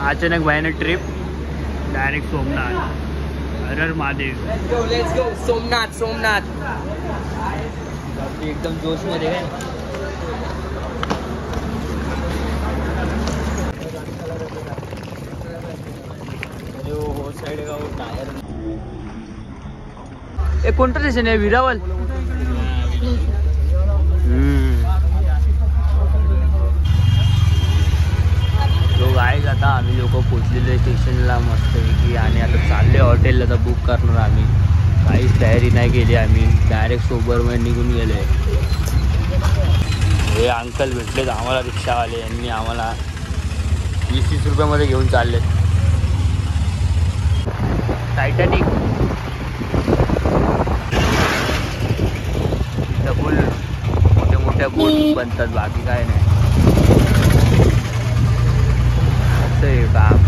अचानक भयानक trip direct Somnath. Her her Mahadev. Let's go Somnath Somnath. एकदम जोश मध्ये काय. हो साइड का टायर. एक कोणतं स्टेशन आहे विरावल. लोक आहेत. आता आम्ही लोक पोचलेले स्टेशनला मस्तपैकी आणि आता चालले हॉटेलला. तर बुक करणार आम्ही. काहीच तयारी नाही केली आम्ही. डायरेक्ट सोबरमध्ये निघून गेले. हे अंकल भेटलेत आम्हाला रिक्षावाले. यांनी आम्हाला 20-30 रुपयामध्ये घेऊन चाललेत. टायटॅनिक फुल मोठ्या मोठ्या बोट बनतात. बाकी काय नाही. काम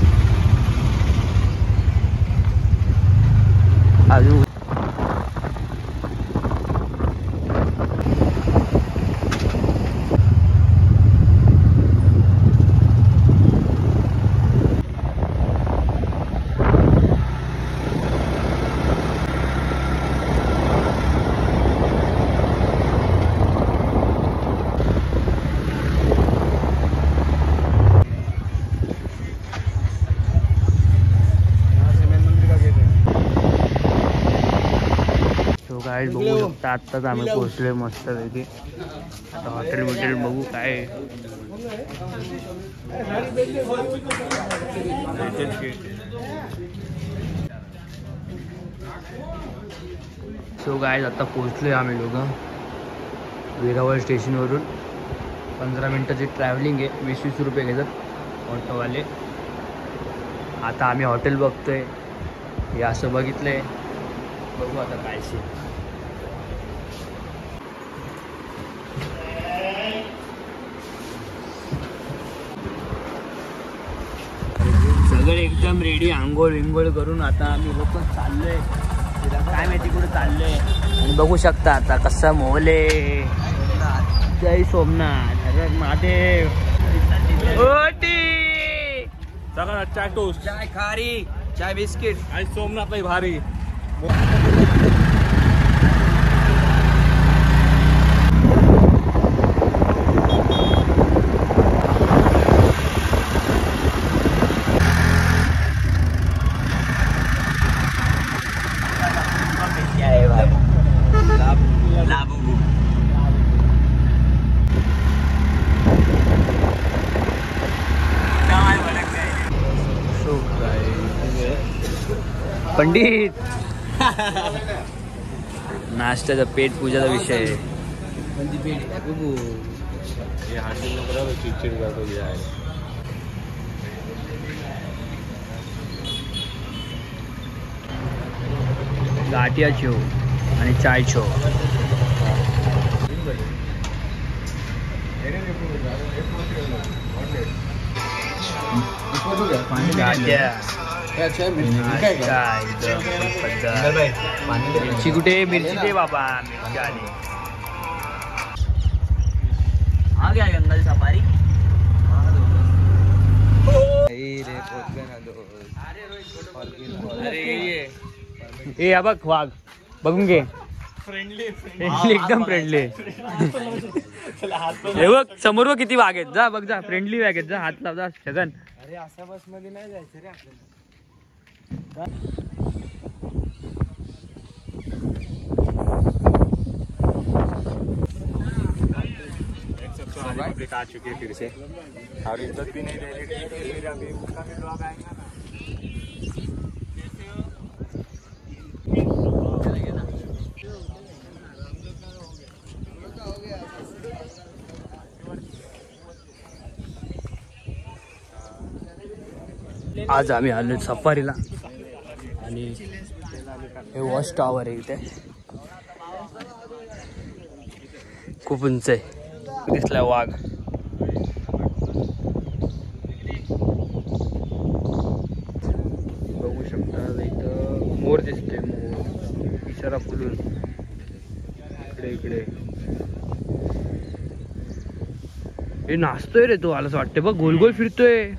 अजून काय बघू शकता. आत्ताच आम्ही पोहोचले मस्त पैकी. आता हॉटेल बिटेल बघू काय. सो गाईज आता पोहोचले आम्ही लोक वेरावळ स्टेशनवरून. 15 मिनिटाची ट्रॅव्हलिंग आहे. 20-20 रुपये घेतात ऑटोवाले. आता आम्ही हॉटेल बघतोय. हे असं बघितलंय. बघू आता काय सी. सगळे एकदम रेडी. आंघोळ विंघोळ करून आता आम्ही लोक चाललोय. काय माहिती कुठे चाललोय. आणि बघू शकता आता कसं मोहले. जय सोमनाथ. हर महादेव. सगळं चाय टोस्ट, चाय खारी, चाय बिस्किट आणि सोमनाथ भारी. पंडित नाश्त्याचा पेट पूजाचा विषय आहे. चिडचिड करतो. गाठिया छो आणि चाय छो. मिरची कुठे. मिरची दे बाबा. मिरची आली. आ गया जंगल सफारी. ए बघ वाघ बघून घे. फ्रेंडली एकदम फ्रेंडली. हे बघ समोर बघ किती वाघ आहेत. जा बघ जा. फ्रेंडली वाघ आहेत. जा हात लाव. जा छगन. अरे अशा बस मध्ये नाही जायचं रे आपल्याला. आ चुके हैं फिर से और इज्जत भी नहीं दे रहे. अभी उसका भी ब्लॉग आएगा ना. आज आम्ही आलो सफारीला. आणि हे वॉच टॉवर आहे. इथे खूप उंच आहे. दिसला वाघ. बघू शकता इथं मोर दिसते. मोर इशारा फुलून इकडे इकडे. हे नाचतोय रे तो. आला असं वाटतंय बघ. गोल गोल फिरतोय.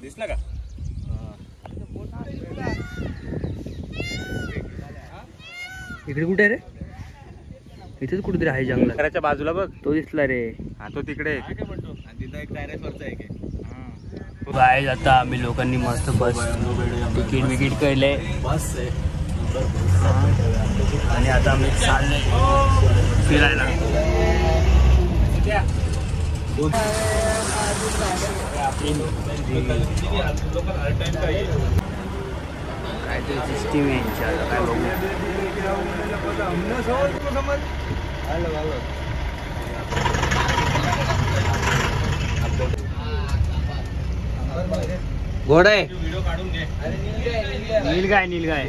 दिसला का? इकडे कुठे रे? इथेच कुठेतरी आहे जंगलात. घराच्या बाजूला बघ, तो दिसला रे. हा तो तिकडे. तिथं एक टायरेसवरचा एक आहे. गाईज आता आम्ही लोकांनी मस्त बस तिकीट विकीट केलंय आणि आता आम्ही चाललोय फिरायला. काहीतरी सिस्टीम आहे यांची, आता काय बघू. घोडा आहे. नीलगाय नीलगाय.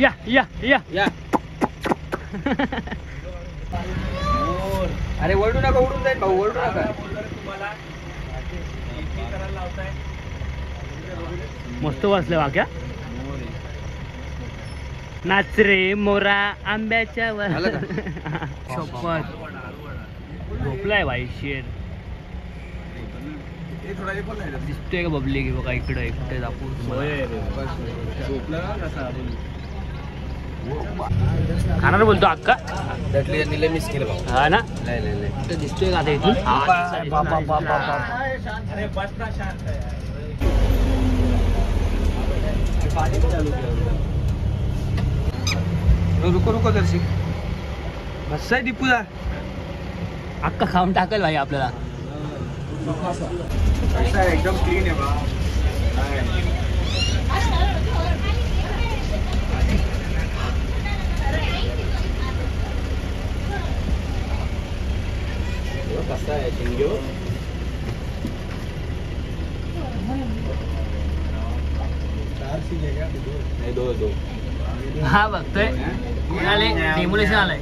या या या या. अरे ओरडू नका, उडून जाईल भाऊ, ओरडू नका. मस्त वाचलं वाक्या. नाच रे मोरा आंब्याच्या वर. शपथ झोपलाय भाई शेर. दिसतोय का बबली की बघा इकडं इकडे दाखवू. खाणार बोलतो अक्का. मिस केलं हा ना. दिसतोय का आता इथून. रुको रुको दर्शिक. बस आहे दीपूदा. अक्का खाऊन टाकल भाई आपल्याला. एकदम क्लीन आहे बा. कसा आहे शिंगो. दो हा बघतोय डेमोलेशन आलाय.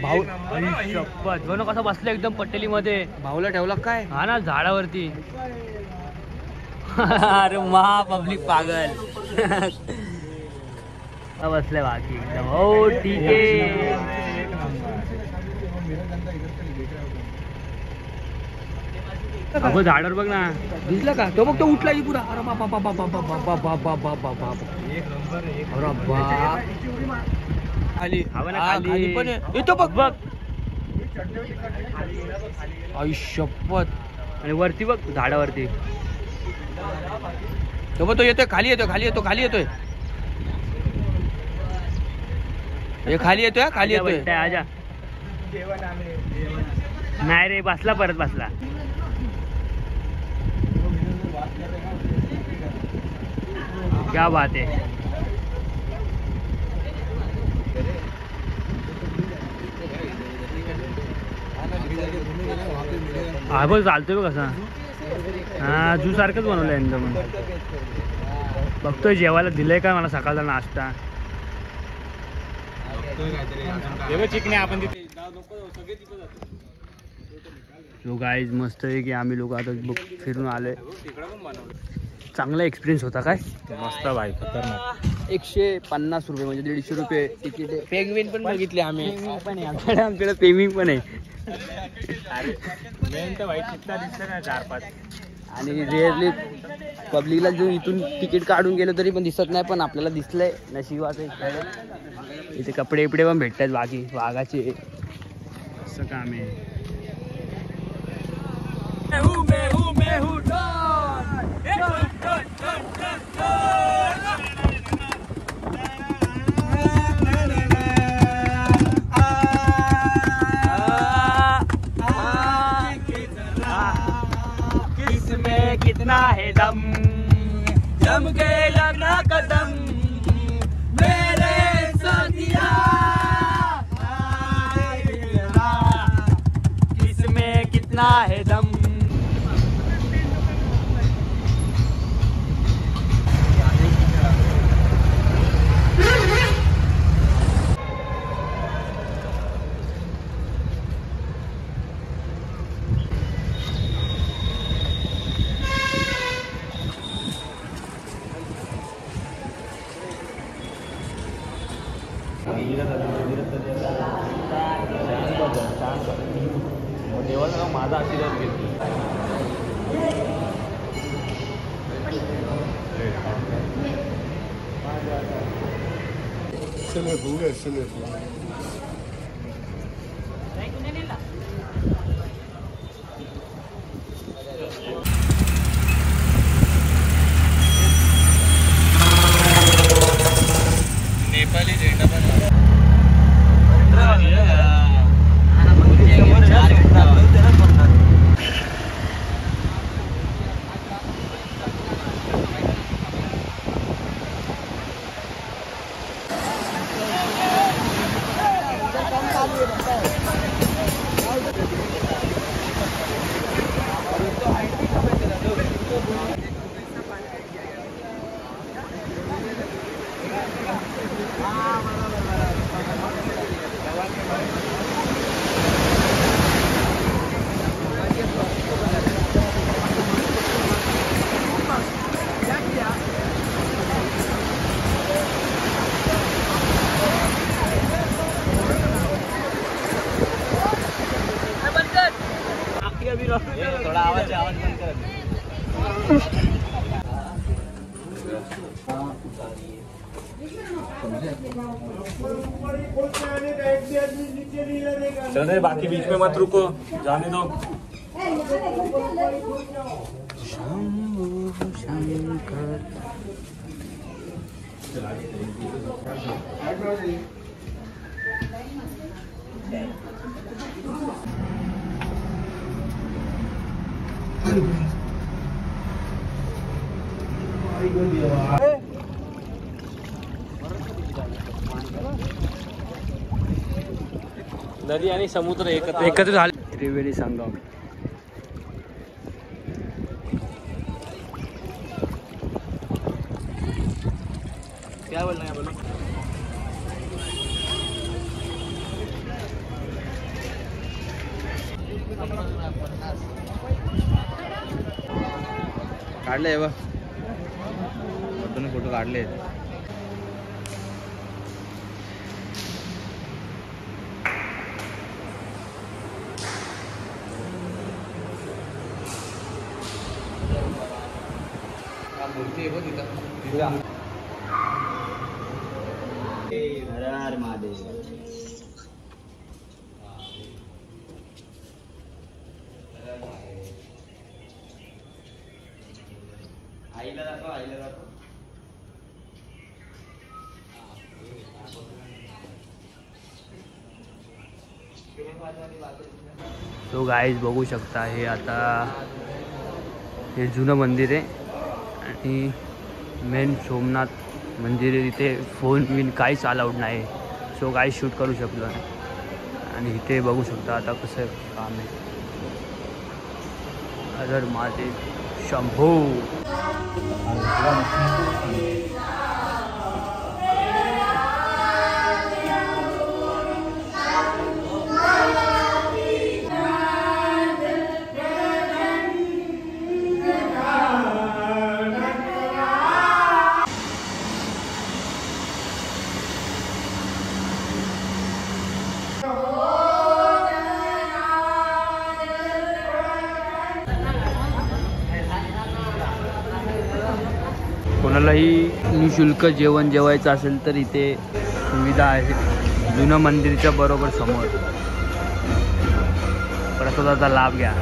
भाऊ शपथ दोन कसा बसला एकदम पटेली मध्ये. भाऊला ठेवला काय. हा ना झाडावरती. अरे महा पब्लिक पागल. बसले बाकी एकदम. हो ठीक आहे. अगो झाडावर बघ ना. दिसला का तो. बघ तो उठला पुरा. अरे बाबा बाबा बाबा बाबा बाबा बाबा बाबा. अरे बा खाली खाली पण येतो बघ बघ. आई शपथ. आणि वरती बघ झाडावरती. तो बघ तो येतोय खाली येतोय खाली येतो खाली येतोय. हे खाली येतोय खाली येतोय. आजा. नाही रे बसला परत बसला. क्या बात है. हा बघ चालतोय बघ कसा. हा जू सारखंच बनवलंय एकदम. बघतोय जेवायला दिलंय का मला सकाळचा नाश्ता. चिकने आपण लोक गाईज मस्त आहे की आम्ही लोक आता फिरून आलोय. चांगला एक्सपिरियन्स होता काय. मस्त भाई खतरनाक. 150 रुपये म्हणजे 150 रुपये तिकीट आहे. पेंग्विन पण बघितले आम्ही. आमच्याकडे पेमिंग पण आहे. मेन तर भाई चित्ता दिसतं ना 4-5. आणि रिअरली पब्लिकला जो इथून तिकीट काढून गेलो तरी पण दिसत नाही. पण आपल्याला दिसलंय नशिबाचं. इथे कपडे बिपडे पण भेटतात बाकी वाघाचे. असं काम आहे. किसमें कितना है दम जम के लगना कदम मेरे साथिया. किसमें कितना है दम. देवाला माझा आशीर्वाद घेतली. नेपाली झेंडा पण थोड़ा आवाज बंद कर. चल बाकी बीच में मत रुको, जाने दो. नदी आणि समुद्र एकत्र झाले. त्रिवेणी संगम. क्या बोलना है बोलो. काढले बघ, फोटो काढले. मूर्ती आहे बघ तिथं. हर हर महादेव. आईला दाखव, आईला दाखव. तो गाईज बघू शकता, हे आता हे जुनं मंदिर आहे आणि मेन सोमनाथ मंदिर आहे. तिथे फोन बिन काहीच अलाउड नाही, सो काही शूट करू शकलो नाही. आणि इथे बघू शकता आता कसं काम आहे. हर महादेव शंभो. कोणालाही निशुल्क जेवण जेवायचं असेल तर इथे सुविधा आहे. जुनं मंदिरच्या बरोबर समोर. प्रसादाचा लाभ घ्या.